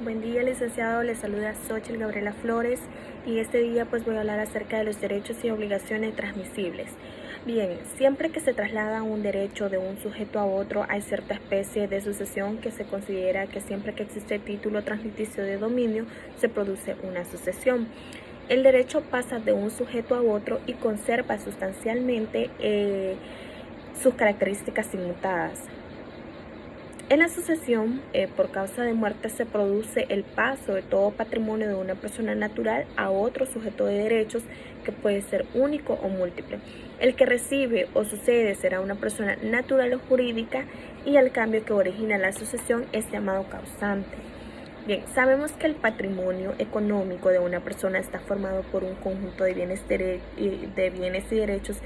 Buen día, licenciado. Le saluda Xochitl Gabriela Flores y este día pues voy a hablar acerca de los derechos y obligaciones transmisibles. Bien, siempre que se traslada un derecho de un sujeto a otro, hay cierta especie de sucesión que se considera que siempre que existe título transmiticio de dominio, se produce una sucesión. El derecho pasa de un sujeto a otro y conserva sustancialmente sus características inmutadas. En la sucesión, por causa de muerte, se produce el paso de todo patrimonio de una persona natural a otro sujeto de derechos que puede ser único o múltiple. El que recibe o sucede será una persona natural o jurídica y el cambio que origina la sucesión es llamado causante. Bien, sabemos que el patrimonio económico de una persona está formado por un conjunto de bienes y derechos,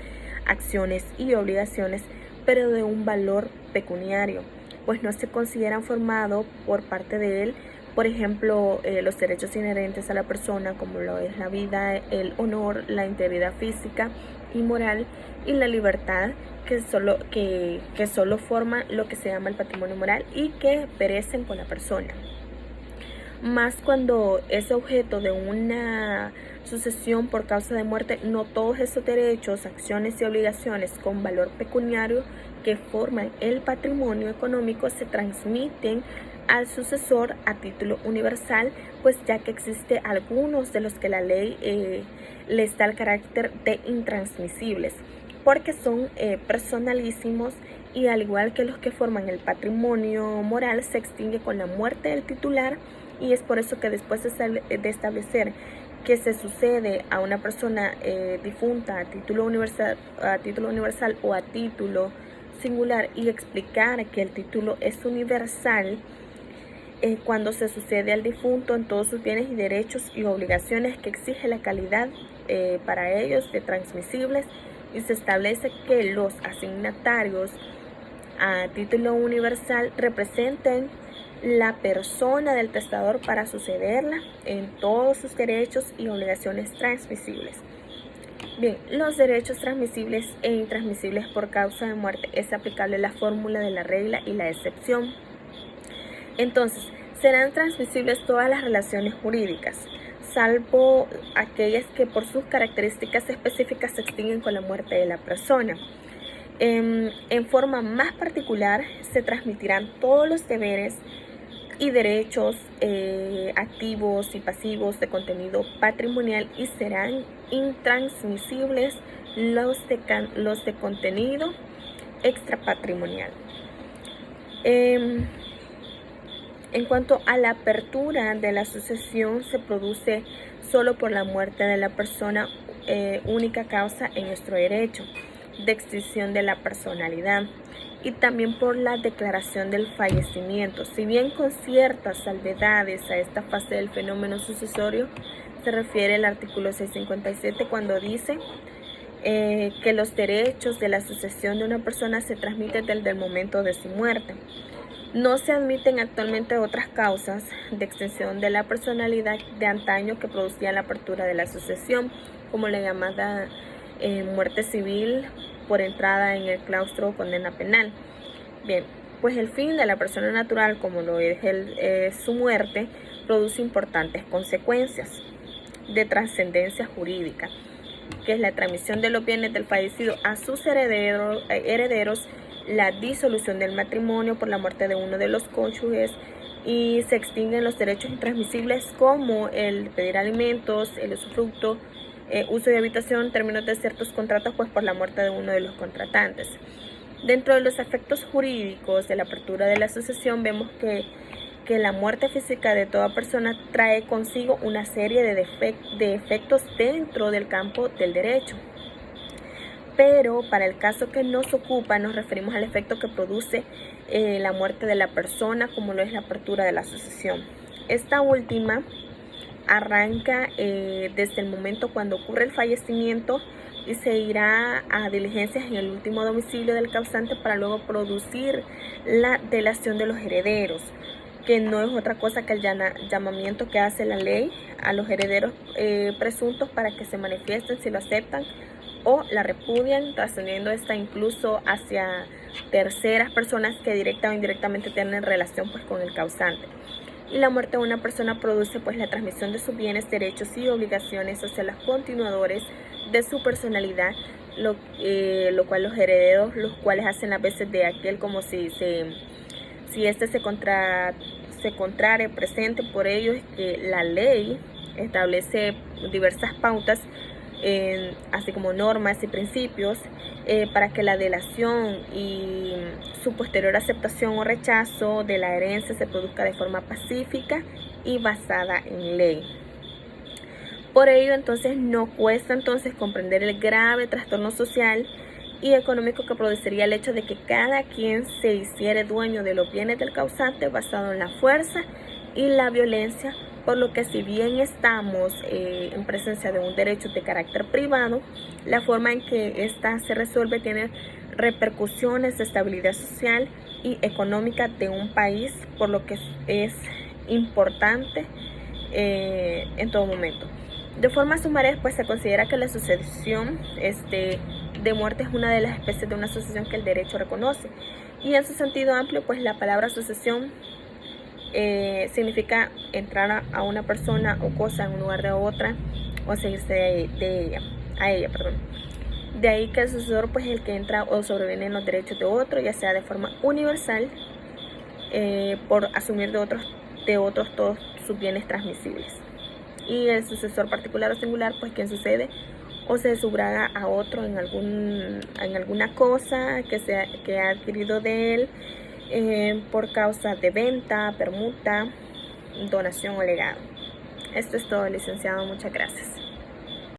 acciones y obligaciones, pero de un valor pecuniario, pues no se consideran formados por parte de él, por ejemplo, los derechos inherentes a la persona, como lo es la vida, el honor, la integridad física y moral y la libertad, que solo forman lo que se llama el patrimonio moral y que perecen con la persona. Más cuando es objeto de una sucesión por causa de muerte, no todos esos derechos, acciones y obligaciones con valor pecuniario que forman el patrimonio económico se transmiten al sucesor a título universal, pues ya que existe algunos de los que la ley les da el carácter de intransmisibles, porque son personalísimos y al igual que los que forman el patrimonio moral se extingue con la muerte del titular, y es por eso que después de establecer que se sucede a una persona difunta a título universal o a título singular y explicar que el título es universal, cuando se sucede al difunto en todos sus bienes y derechos y obligaciones que exige la calidad para ellos de transmisibles, y se establece que los asignatarios a título universal representen la persona del testador para sucederla en todos sus derechos y obligaciones transmisibles. Bien, los derechos transmisibles e intransmisibles por causa de muerte es aplicable la fórmula de la regla y la excepción. Entonces, serán transmisibles todas las relaciones jurídicas, salvo aquellas que por sus características específicas se extinguen con la muerte de la persona. En forma más particular, se transmitirán todos los deberes y derechos activos y pasivos de contenido patrimonial y serán intransmisibles los de contenido extrapatrimonial. En cuanto a la apertura de la sucesión, se produce solo por la muerte de la persona, única causa en nuestro derecho de extinción de la personalidad, y también por la declaración del fallecimiento. Si bien con ciertas salvedades a esta fase del fenómeno sucesorio, se refiere el artículo 657 cuando dice que los derechos de la sucesión de una persona se transmiten desde el momento de su muerte. No se admiten actualmente otras causas de extinción de la personalidad de antaño que producían la apertura de la sucesión, como la llamada muerte civil por entrada en el claustro o condena penal. Bien, pues el fin de la persona natural, como lo es su muerte, produce importantes consecuencias de trascendencia jurídica, que es la transmisión de los bienes del fallecido a sus herederos, la disolución del matrimonio por la muerte de uno de los cónyuges, y se extinguen los derechos intransmisibles como el pedir alimentos, el usufructo, uso de habitación, términos de ciertos contratos, pues por la muerte de uno de los contratantes. Dentro de los efectos jurídicos de la apertura de la sucesión, vemos que la muerte física de toda persona trae consigo una serie de efectos dentro del campo del derecho. Pero para el caso que nos ocupa, nos referimos al efecto que produce la muerte de la persona, como lo es la apertura de la sucesión. Esta última arranca desde el momento cuando ocurre el fallecimiento y se irá a diligencias en el último domicilio del causante para luego producir la delación de los herederos, que no es otra cosa que el llamamiento que hace la ley a los herederos presuntos para que se manifiesten si lo aceptan o la repudian, trascendiendo esta incluso hacia terceras personas que directa o indirectamente tienen relación pues con el causante. y la muerte de una persona produce pues la transmisión de sus bienes, derechos y obligaciones hacia los continuadores de su personalidad, lo cual los herederos, los cuales hacen las veces de aquel como si este se contrare presente. Por ello es que la ley establece diversas pautas, así como normas y principios para que la delación y su posterior aceptación o rechazo de la herencia se produzca de forma pacífica y basada en ley. Por ello, entonces, no cuesta comprender el grave trastorno social y económico que produciría el hecho de que cada quien se hiciera dueño de los bienes del causante basado en la fuerza y la violencia, por lo que si bien estamos en presencia de un derecho de carácter privado, la forma en que ésta se resuelve tiene repercusiones de estabilidad social y económica de un país, por lo que es importante en todo momento. De forma sumaria, pues se considera que la sucesión de muerte es una de las especies de una sucesión que el derecho reconoce, y en su sentido amplio, pues la palabra sucesión significa entrar a una persona o cosa en un lugar de otra o seguirse a ella. De ahí que el sucesor pues es el que entra o sobreviene en los derechos de otro, ya sea de forma universal, por asumir de otros todos sus bienes transmisibles, y el sucesor particular o singular pues quien sucede o se subroga a otro en alguna cosa que ha adquirido de él por causa de venta, permuta, donación o legado. Esto es todo, licenciado. Muchas gracias.